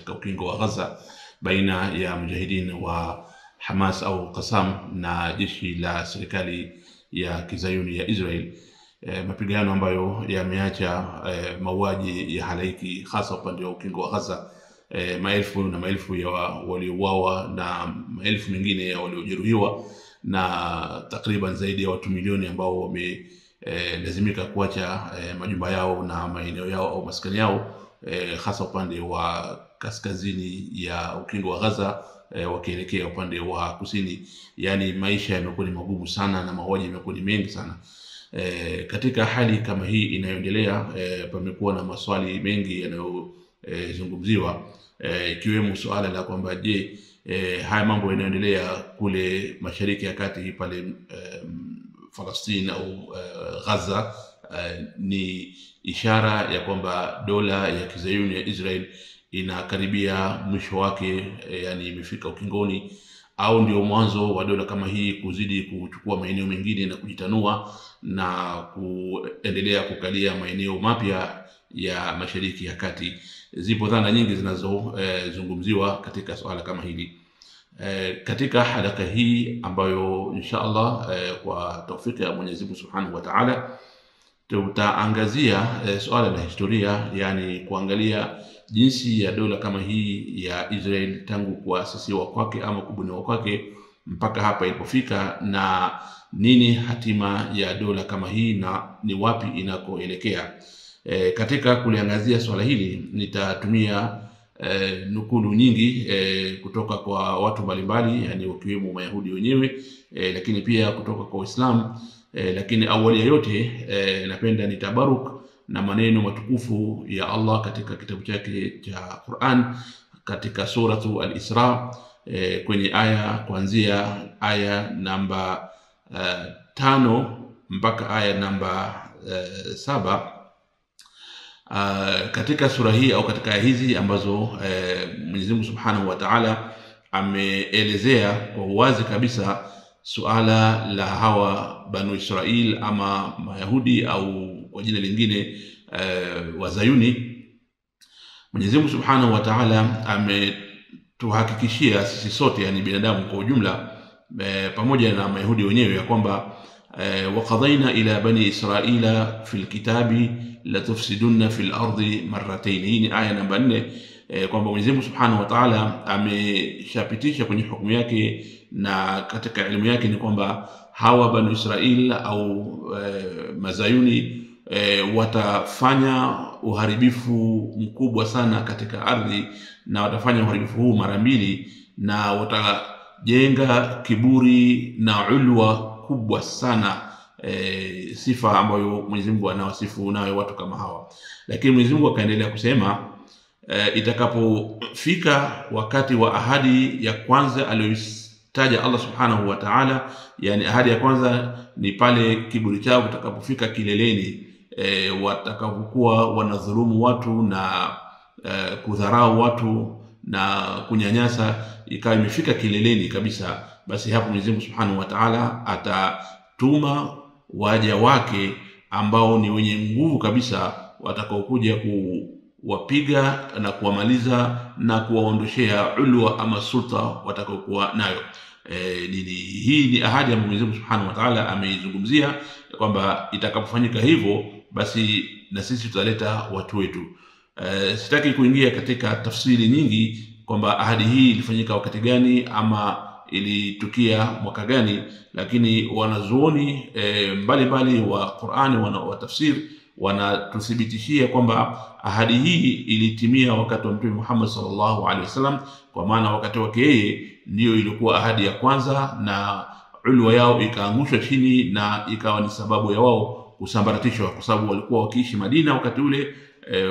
katika ukingo wa Gaza baina ya mujahidin wa Hamas au Qassam na jeshi la serikali ya Kizayuni ya Israel. Mapigano ambayo yameacha mauaji ya halaiki hasa upande wa ukingo wa Gaza, maelfu na maelfu ya waliouawa na maelfu mengine ya waliojeruhiwa, na takriban zaidi ya watu milioni ambao wamelazimika kuacha majumba yao na maeneo yao au maskani yao, hasa upande wa kaskazini ya ukingo wa Gaza wakielekea upande wa kusini. Yani maisha yamekuwa ni magumu sana na mauaji yamekuwa ni mengi sana. Katika hali kama hii inayoendelea, pamekuwa na maswali mengi yanayozungumziwa, ikiwemo suala la kwamba je, haya mambo yanayoendelea kule Mashariki ya Kati pale Palestina au Gaza ni ishara ya kwamba dola ya Kizayuni ya Israel inakaribia mwisho wake, yani imefika ukingoni, au ndio mwanzo wa dola kama hii kuzidi kuchukua maeneo mengine na kujitanua na kuendelea kukalia maeneo mapya ya Mashariki ya Kati. Zipo dhana nyingi zinazozungumziwa katika swala kama hili. Katika halaka hii ambayo insha Allah kwa taufiki ya Mwenyezi Mungu Subhanahu wa Ta'ala tutaangazia swala la historia, yani kuangalia jinsi ya dola kama hii ya Israel tangu kuasisiwa kwake ama kubuniwa kwake mpaka hapa ilipofika, na nini hatima ya dola kama hii na ni wapi inakoelekea. Katika kuliangazia swala hili nitatumia nukulu nyingi kutoka kwa watu mbalimbali, yani wakiwemo Mayahudi wenyewe, lakini pia kutoka kwa Uislamu. Lakini awali ya yote napenda nitabaruk na maneno matukufu ya Allah katika kitabu chake cha Qur'an, katika suratu Al-Isra, kwenye aya kuanzia aya namba 5 mpaka aya namba 7. Katika sura hii au katika aya hizi ambazo Mwenyezi Mungu Subhanahu wa Ta'ala ameelezea kwa uwazi kabisa suala la hawa Banu Israil ama Mayahudi au kwa jina lingine Wazayuni. Mwenyezi Mungu Subhanahu wa Ta'ala ametuhakikishia sisi sote, yani binadamu kwa ujumla, pamoja na Mayahudi wenyewe, ya kwamba waqadaina ila bani Israila fil kitabi la tufsiduna fil ardi marratayn. Hii ni aya namba 4, kwamba Mwenyezi Mungu Subhanahu wa Ta'ala ameshapitisha kwenye hukumu yake na katika elimu yake ni kwamba hawa Banu Israil au Mazayuni watafanya uharibifu mkubwa sana katika ardhi, na watafanya uharibifu huu mara mbili, na watajenga kiburi na ulwa kubwa sana, sifa ambayo Mwenyezi Mungu anawasifu nayo watu kama hawa. Lakini Mwenyezi Mungu akaendelea kusema itakapofika wakati wa ahadi ya kwanza aliyotaja Allah Subhanahu wa Ta'ala, yani ahadi ya kwanza ni pale kiburi chao kitakapofika kileleni, watakapokuwa wanadhulumu watu na kudharau watu na kunyanyasa, ikawa imefika kileleni kabisa, basi hapo Mwenyezi Mungu Subhanahu wa Ta'ala atatuma waja wake ambao ni wenye nguvu kabisa, watakaokuja kuwapiga na kuwamaliza na kuwaondoshea ulwa ama sulta watakaokuwa nayo. Hii ni ahadi ambayo Mwenyezi Mungu Subhanahu wa Ta'ala ameizungumzia kwamba itakapofanyika hivyo basi na sisi tutaleta watu wetu. Sitaki kuingia katika tafsiri nyingi kwamba ahadi hii ilifanyika wakati gani ama ilitukia mwaka gani, lakini wanazuoni mbalimbali wa Qur'ani wa tafsir wanatuthibitishia kwamba ahadi hii ilitimia wakati wa Mtume Muhammad sallallahu alaihi wasallam, kwa maana wakati wake yeye ndio ilikuwa ahadi ya kwanza, na ulwa yao ikaangushwa chini na ikawa ni sababu ya wao kusambaratishwa, kwa sababu walikuwa wakiishi Madina wakati ule.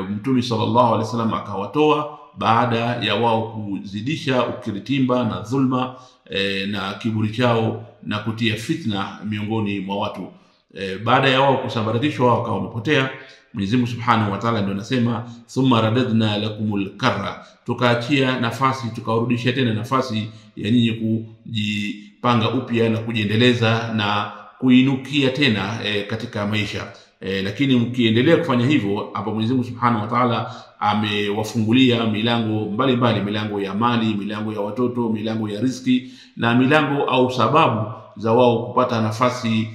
Mtume sallallahu alaihi wasallam akawatoa baada ya wao kuzidisha ukiritimba na dhulma na kiburi chao na kutia fitna miongoni mwa watu. Baada ya wao kusambaratishwa, wao wakawa wamepotea. Mwenyezi Mungu Subhanahu wa Ta'ala ndio anasema thumma radadna lakumul karra, tukaachia nafasi, tukawarudishia tena nafasi ya nyinyi kujipanga upya na kujiendeleza na kuinukia tena katika maisha. Lakini mkiendelea kufanya hivyo, hapo Mwenyezi Mungu Subhanahu wa Ta'ala amewafungulia milango mbalimbali, milango ya mali, milango ya watoto, milango ya riziki, na milango au sababu za wao kupata nafasi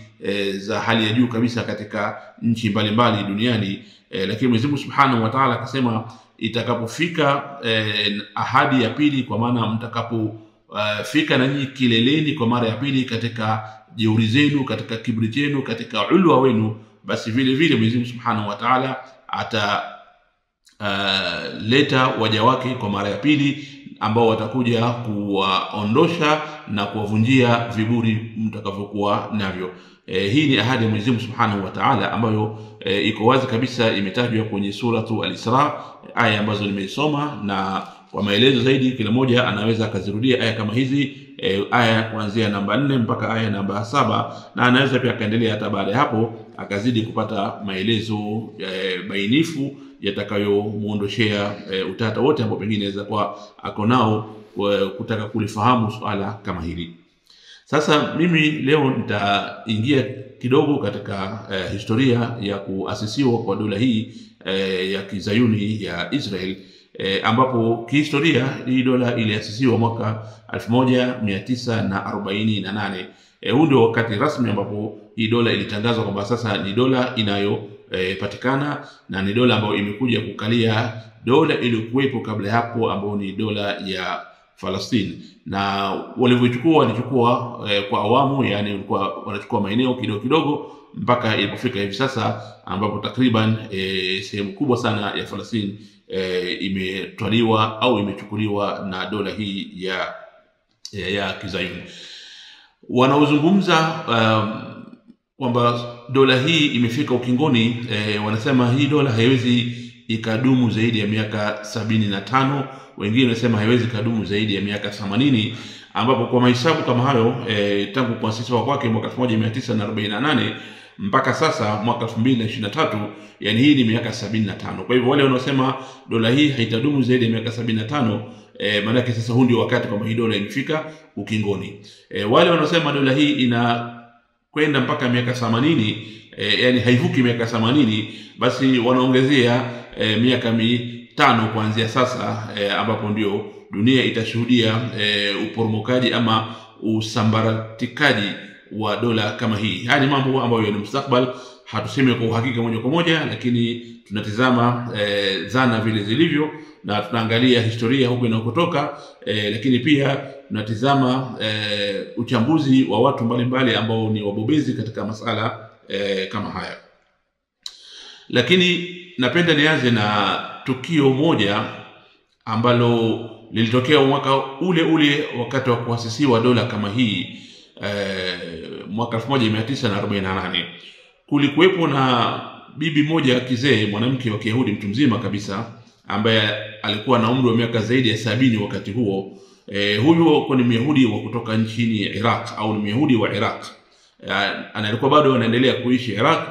za hali ya juu kabisa katika nchi mbalimbali duniani. Lakini Mwenyezi Mungu Subhanahu wa Ta'ala akasema itakapofika ahadi ya pili, kwa maana mtakapofika na nyinyi kileleni kwa mara ya pili katika jeuri zenu, katika kiburi chenu, katika ulwa wenu, basi vile vile Mwenyezi Mungu Subhanahu wa Ta'ala leta waja wake kwa mara ya pili ambao watakuja kuwaondosha na kuwavunjia viburi mtakavyokuwa navyo. Hii ni ahadi ya Mwenyezi Mungu Subhanahu wa Ta'ala ambayo iko wazi kabisa, imetajwa kwenye suratu Al-Isra, aya ambazo nimesoma, na kwa maelezo zaidi kila moja anaweza akazirudia aya kama hizi, aya kuanzia namba 4 mpaka aya namba 7, na anaweza pia akaendelea hata baada ya hapo akazidi kupata maelezo bainifu yatakayomuondoshea utata wote ambao pengine inaweza kuwa ako nao kutaka kulifahamu swala kama hili. Sasa mimi leo nitaingia kidogo katika historia ya kuasisiwa kwa dola hii ya Kizayuni ya Israel, ambapo kihistoria hii dola iliasisiwa mwaka 1948. Huu ndio wakati rasmi ambapo hii dola ilitangazwa kwamba sasa ni dola inayopatikana na ni dola ambayo imekuja kukalia dola iliyokuwepo kabla hapo ambayo ni dola ya Palestina. Na walichukua kwa awamu, yani walikuwa wanachukua maeneo kidogo kidogo mpaka ilipofika hivi sasa ambapo takriban sehemu kubwa sana ya Palestina imetwaliwa au imechukuliwa na dola hii ya Kizayuni. Wanaozungumza kwamba dola hii imefika ukingoni, wanasema hii dola haiwezi ikadumu zaidi ya miaka 75, wengine wanasema haiwezi kadumu zaidi ya miaka 80, ambapo kwa mahesabu kama hayo tangu kuanzishwa kwake mwaka 1948 mpaka sasa mwaka 2023, yani hii ni miaka 75. Kwa hivyo wale wanaosema dola hii haitadumu zaidi ya miaka 75, maana yake sasa huu ndio wakati kwamba hii dola imefika ukingoni. Wale wanaosema dola hii ina kwenda mpaka miaka 80, yani haivuki miaka 80, basi wanaongezea miaka 5 kuanzia sasa, ambapo ndio dunia itashuhudia uporomokaji ama usambaratikaji wa dola kama hii. Haya ni mambo ambayo ni mustakbal, hatusemi kwa uhakika moja kwa moja, lakini tunatizama zana vile zilivyo na tunaangalia historia huko inakotoka, lakini pia tunatizama uchambuzi wa watu mbalimbali ambao ni wabobezi katika masala kama haya. Lakini napenda nianze na tukio moja ambalo lilitokea mwaka ule wakati wa kuasisiwa dola kama hii, mwaka 1948. Kulikuwepo na bibi moja kizee, mwanamke wa Kiyahudi mtu mzima kabisa, ambaye alikuwa na umri wa miaka zaidi ya 70 wakati huo. Huyu ni Myahudi wa kutoka nchini Iraq, au ni Myahudi wa Iraq. Alikuwa bado anaendelea kuishi Iraq.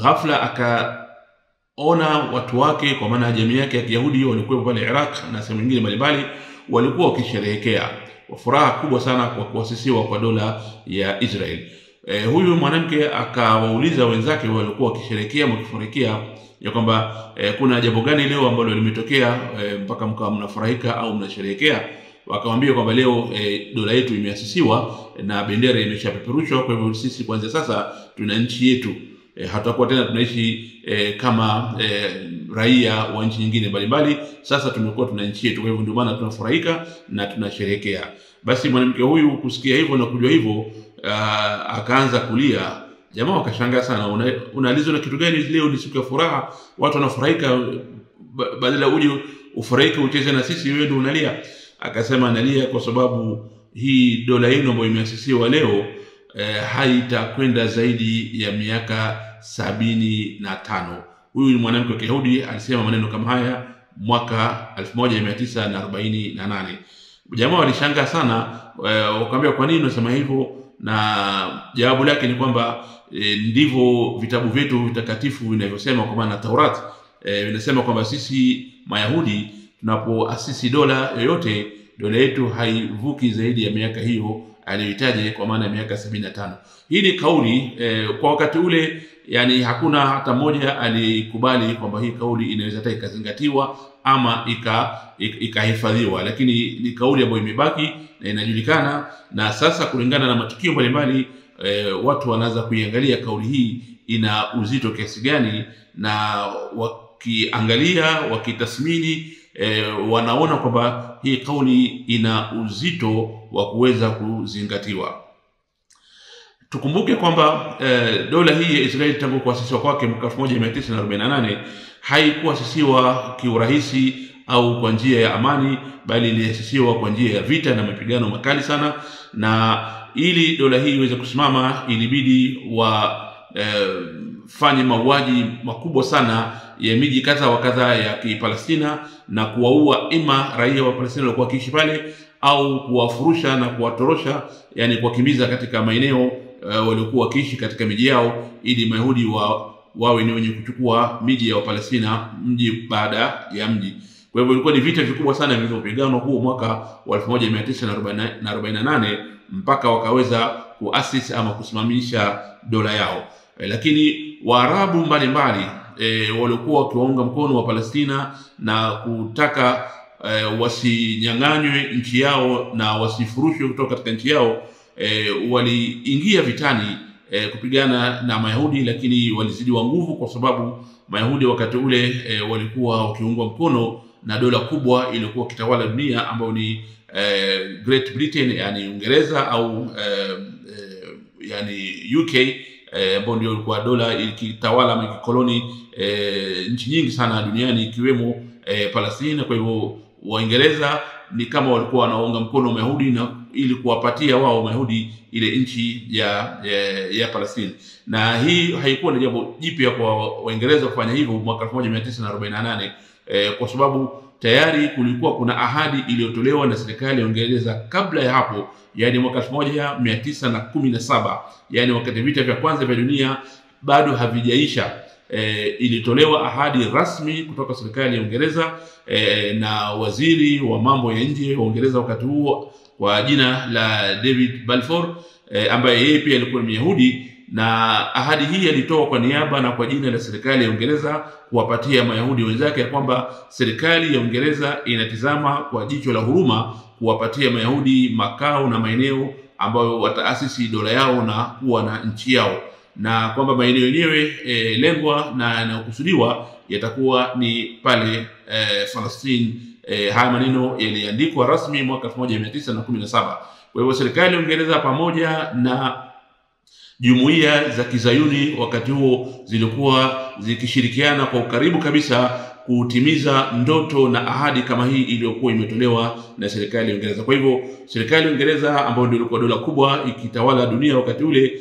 Ghafla akaona watu wake, kwa maana jamii yake ya Kiyahudi walikuwa pale Iraq na sehemu nyingine mbalimbali, walikuwa wakisherehekea kwa furaha kubwa sana kwa kuasisiwa kwa dola ya Israel. Huyu mwanamke akawauliza wenzake walikuwa wakisherehekea mkifurahikia ya kwamba kuna jambo gani leo ambalo limetokea mpaka mkawa mnafurahika au mnasherehekea. Wakamwambia kwamba leo dola yetu imeasisiwa na bendera imeshapeperushwa, kwa hivyo sisi kwanza sasa tuna nchi yetu, hatakuwa tena tunaishi kama raia wa nchi nyingine mbalimbali, sasa tumekuwa tuna nchi yetu, kwa hivyo ndio maana tunafurahika na tunasherehekea. Basi mwanamke huyu kusikia hivyo na kujua hivyo, akaanza kulia. Jamaa wakashangaa sana, unaalizwa na kitu gani? Leo ni siku ya furaha, watu wanafurahika, badala uje ufurahike ucheze na sisi, wewe ndio unalia. Akasema nalia kwa sababu hii dola yenu ambayo imeasisiwa leo haitakwenda zaidi ya miaka 75. Huyu ni mwanamke wa Kiyahudi alisema maneno kama haya mwaka 1948. Jamaa walishangaa sana, wakamwambia kwa nini unasema hivyo? Na jawabu lake ni kwamba ndivyo vitabu vyetu vitakatifu vinavyosema, kwa maana Taurat vinasema kwamba sisi Mayahudi tunapoasisi dola yoyote, dola yetu haivuki zaidi ya miaka hiyo aliyohitaji, kwa maana miaka 75. Hii ni kauli kwa wakati ule yani hakuna hata mmoja alikubali kwamba hii kauli inaweza hata ikazingatiwa ama ikahifadhiwa, lakini ni kauli ambayo imebaki na inajulikana. Na sasa kulingana na matukio mbalimbali watu wanaanza kuiangalia kauli hii ina uzito kiasi gani, na wakiangalia wakitathmini wanaona kwamba hii kauli ina uzito wa kuweza kuzingatiwa. Tukumbuke kwamba dola hii ya Israeli tangu kuasisiwa kwake mwaka 1948 haikuasisiwa kiurahisi au kwa njia ya amani, bali iliasisiwa kwa njia ya vita na mapigano makali sana. Na ili dola hii iweze kusimama ilibidi wafanye mauaji makubwa sana ya miji kadha wa kadha ya Kipalestina na kuwaua ima raia wa Palestina walikuwa wakiishi pale au kuwafurusha na kuwatorosha, yani kuwakimbiza katika maeneo waliokuwa wakiishi katika miji yao, ili Mayahudi wawe ni wenye kuchukua miji ya Palestina mji baada ya mji. Kwa hivyo ilikuwa ni vita vikubwa sana vilivyopiganwa huo mwaka wa 1948 mpaka wakaweza kuasisi ama kusimamisha dola yao. Lakini Waarabu mbalimbali walikuwa wakiwaunga mkono wa Palestina na kutaka wasinyang'anywe nchi yao na wasifurushwe kutoka katika nchi yao, waliingia vitani kupigana na Mayahudi, lakini walizidiwa nguvu kwa sababu Mayahudi wakati ule walikuwa wakiungwa mkono na dola kubwa iliyokuwa kitawala dunia ambayo ni Great Britain, yani Uingereza, au yani UK, ambayo ndio ilikuwa dola ikitawala mkikoloni nchi nyingi sana duniani ikiwemo Palestina. Kwa hivyo Waingereza ni kama walikuwa wanaunga mkono Mayahudi na ili kuwapatia wao Mayahudi ile nchi ya Palestina. Na hii haikuwa ni jambo jipya kwa Waingereza kufanya hivyo mwaka 1948 kwa sababu tayari kulikuwa kuna ahadi iliyotolewa na serikali ya Uingereza kabla ya hapo, yani mwaka 1917, yani wakati vita vya kwanza vya dunia bado havijaisha. Ilitolewa ahadi rasmi kutoka serikali ya Uingereza na waziri wa mambo ya nje wa Uingereza wakati huo kwa jina la David Balfour, ambaye yeye pia alikuwa ni Myahudi, na ahadi hii alitoa kwa niaba na kwa jina la serikali ya Uingereza kuwapatia Mayahudi wenzake ya kwamba serikali ya Uingereza inatizama kwa jicho la huruma kuwapatia Mayahudi makao na maeneo ambayo wataasisi dola yao na kuwa na nchi yao, na kwamba maeneo yenyewe lengwa na yanayokusudiwa yatakuwa ni pale Palestina. Haya maneno yaliandikwa rasmi mwaka 1917. Kwa hivyo serikali ya Uingereza pamoja na jumuiya za Kizayuni wakati huo zilikuwa zikishirikiana kwa ukaribu kabisa kutimiza ndoto na ahadi kama hii iliyokuwa imetolewa na serikali ya Uingereza. Kwa hivyo serikali ya Uingereza ambayo ndio ilikuwa dola kubwa ikitawala dunia wakati ule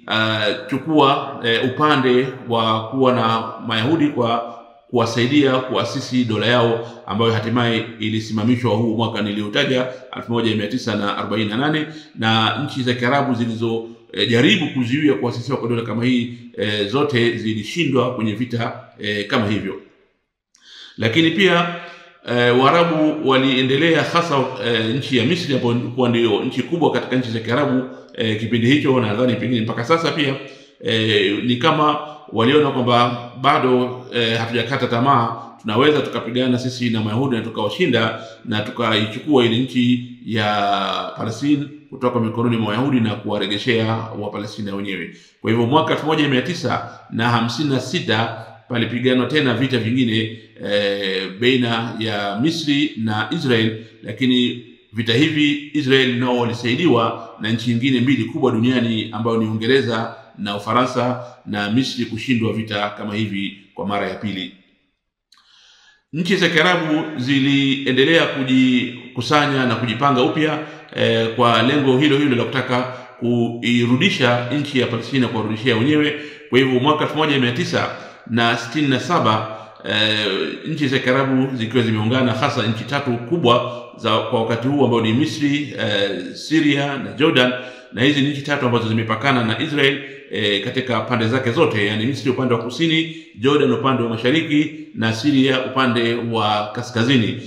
ilichukua upande wa kuwa na Mayahudi kwa kuwasaidia kuasisi dola yao ambayo hatimaye ilisimamishwa huu mwaka niliotaja 1948, na nchi za Kiarabu zilizojaribu kuzuia kuasisiwa kwa dola kama hii zote zilishindwa kwenye vita kama hivyo. Lakini pia Waarabu waliendelea, hasa nchi ya Misri ambayo ilikuwa ndio nchi kubwa katika nchi za Kiarabu kipindi hicho, na nadhani pengine mpaka sasa pia ni kama waliona kwamba bado hatujakata tamaa, tunaweza tukapigana sisi na Mayahudi na tukawashinda na tukaichukua ile nchi ya Palestina kutoka mikononi mwa Wayahudi na kuwaregeshea wa Palestina wenyewe. Kwa hivyo mwaka 1956 palipiganwa tena vita vingine baina ya Misri na Israel, lakini vita hivi Israel nao walisaidiwa na nchi nyingine mbili kubwa duniani ambayo ni Uingereza na Ufaransa, na Misri kushindwa vita kama hivi kwa mara ya pili. Nchi za Kiarabu ziliendelea kujikusanya na kujipanga upya kwa lengo hilo hilo la kutaka kuirudisha nchi ya Palestina, kuwarudishia wenyewe. Kwa hivyo mwaka 1967 nchi za Kiarabu zikiwa zimeungana, hasa nchi tatu kubwa kwa wakati huu ambao ni Misri, Syria na Jordan, na hizi nchi tatu ambazo zimepakana na Israel katika pande zake zote, yani Misri upande wa kusini, Jordan upande wa mashariki na Syria upande wa kaskazini,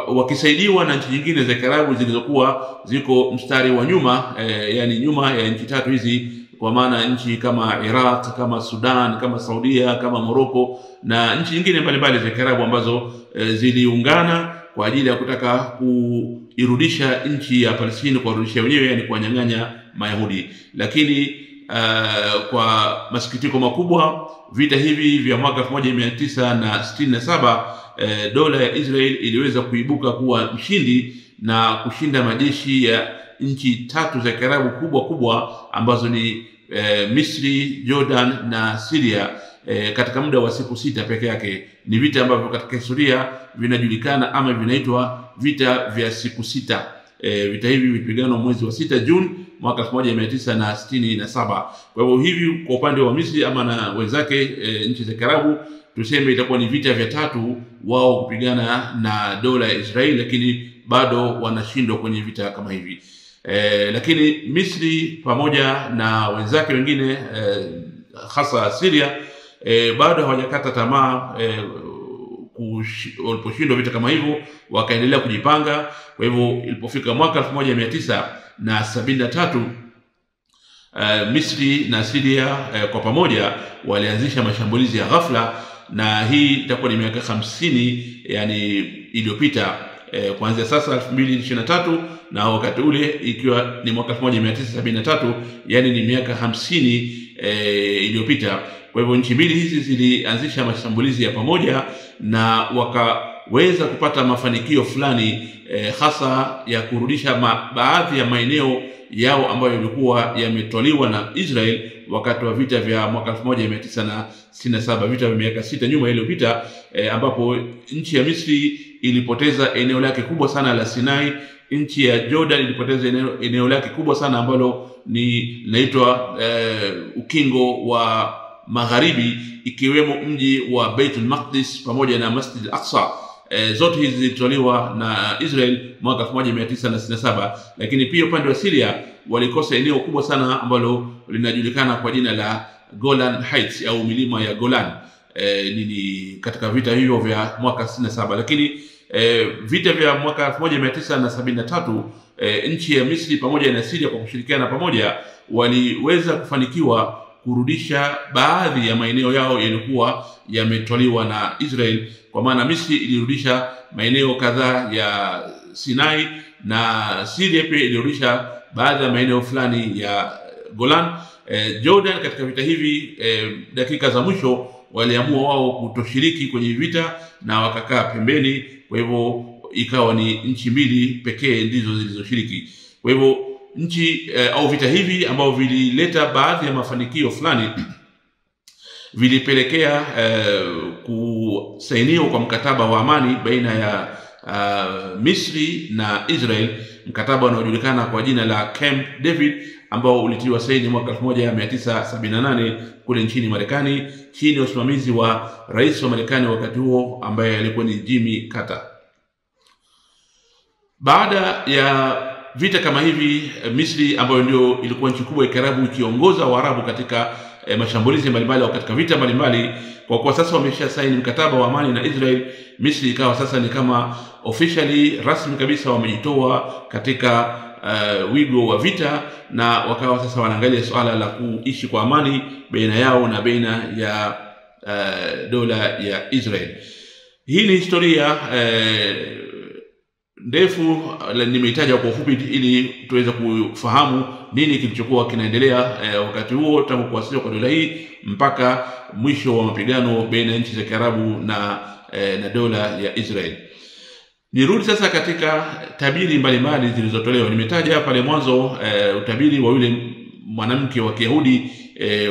wakisaidiwa na nchi nyingine za Kiarabu zilizokuwa ziko mstari wa nyuma, yani nyuma ya nchi tatu hizi kwa maana nchi kama Iraq, kama Sudan, kama Saudia, kama Morocco na nchi nyingine mbalimbali za Kiarabu ambazo ziliungana kwa ajili ya kutaka kuirudisha nchi ya Palestina, kuwarudisha wenyewe, yani kuwanyang'anya Mayahudi. Lakini kwa masikitiko makubwa, vita hivi vya mwaka 1967 dola ya Israel iliweza kuibuka kuwa mshindi na kushinda majeshi ya nchi tatu za Kiarabu kubwa ambazo ni Misri, Jordan na Syria katika muda wa siku 6 peke yake. Ni vita ambavyo katika historia vinajulikana ama vinaitwa vita vya siku 6. Vita hivi vilipiganwa mwezi wa 6 Juni mwaka 1967. Kwa hivyo hivi kwa upande wa Misri ama na wenzake nchi za Kiarabu, tuseme itakuwa ni vita vya 3 wao kupigana na dola ya Israeli, lakini bado wanashindwa kwenye vita kama hivi. Lakini Misri pamoja na wenzake wengine hasa Syria bado hawajakata tamaa. Waliposhindwa vita kama hivyo wakaendelea kujipanga. Kwa hivyo ilipofika mwaka 1973 Misri na Syria kwa pamoja walianzisha mashambulizi ya ghafla, na hii itakuwa ni miaka 50 yani iliyopita kuanzia sasa 2023 na wakati ule ikiwa ni mwaka 1973, yani ni miaka 50 iliyopita. Kwa hivyo nchi mbili hizi zilianzisha mashambulizi ya pamoja na wakaweza kupata mafanikio fulani hasa ya kurudisha baadhi ya maeneo yao ambayo yalikuwa yametwaliwa na Israel wakati wa vita vya mwaka 1967, vita vya miaka 6 nyuma iliyopita, ambapo nchi ya Misri ilipoteza eneo lake kubwa sana la Sinai. Nchi ya Jordan ilipoteza eneo lake kubwa sana ambalo ni linaitwa ukingo wa magharibi, ikiwemo mji wa Baitul Maqdis pamoja na Masjid al-Aqsa. Zote hizi zilitwaliwa na Israel mwaka 1967. Lakini pia upande wa Syria walikosa eneo kubwa sana ambalo linajulikana kwa jina la Golan Heights au milima ya Golan katika vita hivyo vya mwaka 67. Lakini vita vya mwaka 1973 nchi ya Misri pamoja na Syria kwa kushirikiana pamoja waliweza kufanikiwa kurudisha baadhi ya maeneo yao yalikuwa yametwaliwa na Israel. Kwa maana Misri ilirudisha maeneo kadhaa ya Sinai na Syria pia ilirudisha baadhi ya maeneo fulani ya Golan. Jordan katika vita hivi dakika za mwisho waliamua wao kutoshiriki kwenye vita na wakakaa pembeni. Kwa hivyo ikawa ni nchi mbili pekee ndizo zilizoshiriki. Kwa hivyo nchi au vita hivi ambao vilileta baadhi ya mafanikio fulani vilipelekea kusainiwa kwa mkataba wa amani baina ya Misri na Israel, mkataba unaojulikana kwa jina la Camp David, ambao ulitiwa saini mwaka 1978 kule nchini Marekani chini ya usimamizi wa rais wa Marekani wakati huo ambaye alikuwa ni Jimmy Carter. Baada ya vita kama hivi, Misri ambayo ndio ilikuwa nchi kubwa ya Kiarabu ikiongoza Waarabu katika mashambulizi mbalimbali au katika vita mbalimbali, kwa kuwa sasa wamesha saini mkataba wa amani na Israel, Misri ikawa sasa ni kama officially rasmi kabisa wamejitoa katika wigo wa vita, na wakawa sasa wanaangalia swala la kuishi kwa amani baina yao na baina ya dola ya Israel. Hii ni historia ndefu, nimeitaja kwa ufupi ili tuweze kufahamu nini kilichokuwa kinaendelea wakati huo tangu kuasisiwa kwa dola hii mpaka mwisho wa mapigano baina ya nchi za Kiarabu na dola ya Israel. Nirudi sasa katika tabiri mbalimbali zilizotolewa. Nimetaja pale mwanzo utabiri wa yule mwanamke wa Kiyahudi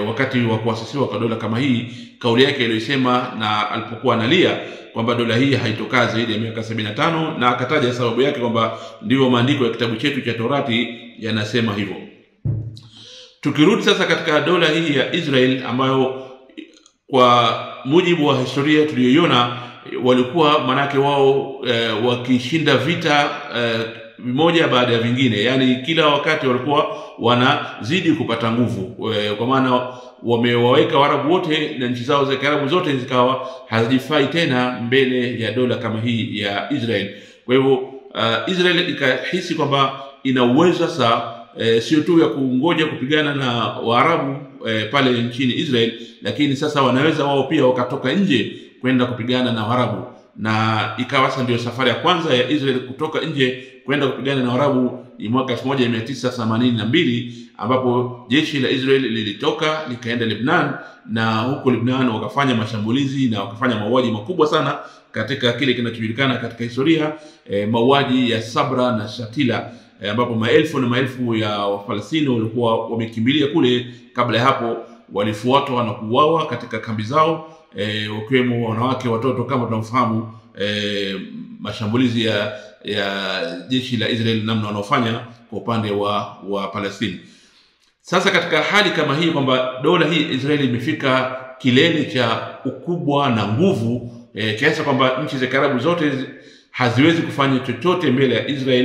wakati wa kuasisiwa kwa dola kama hii, kauli yake iliyosema na alipokuwa analia kwamba dola hii haitokaa zaidi ya miaka 75, na akataja sababu yake kwamba ndivyo maandiko ya kitabu chetu cha Torati yanasema hivyo. Tukirudi sasa katika dola hii ya Israel ambayo kwa mujibu wa historia tuliyoiona walikuwa manake wao wakishinda vita vimoja baada ya vingine, yani kila wakati walikuwa wanazidi kupata nguvu, kwa maana wamewaweka Waarabu wote na nchi zao za Kiarabu zote zikawa hazijifai tena mbele ya dola kama hii ya Israel. Kwa hivyo Israel ikahisi kwamba ina uwezo sasa sio tu ya kungoja kupigana na Waarabu pale nchini Israel, lakini sasa wanaweza wao pia wakatoka nje kwenda kupigana na Waarabu. Na ikawa sasa ndio safari ya kwanza ya Israel kutoka nje kwenda kupigana na Waarabu ni mwaka 1982, ambapo jeshi la Israel lilitoka likaenda Lebanon, na huko Lebanon wakafanya mashambulizi na wakafanya mauaji makubwa sana katika kile kinachojulikana katika historia mauaji ya Sabra na Shatila, ambapo maelfu na maelfu ya Wafalastini walikuwa wamekimbilia kule. Kabla ya hapo walifuatwa na kuuawa katika kambi zao, wakiwemo wanawake, watoto, kama tunavyofahamu mashambulizi ya jeshi la Israel namna wanaofanya kwa upande wa Palestina. Sasa katika hali kama hii kwamba dola hii Israeli imefika kilele cha ukubwa na nguvu kiasi kwamba nchi za Kiarabu zote haziwezi kufanya chochote mbele ya Israel.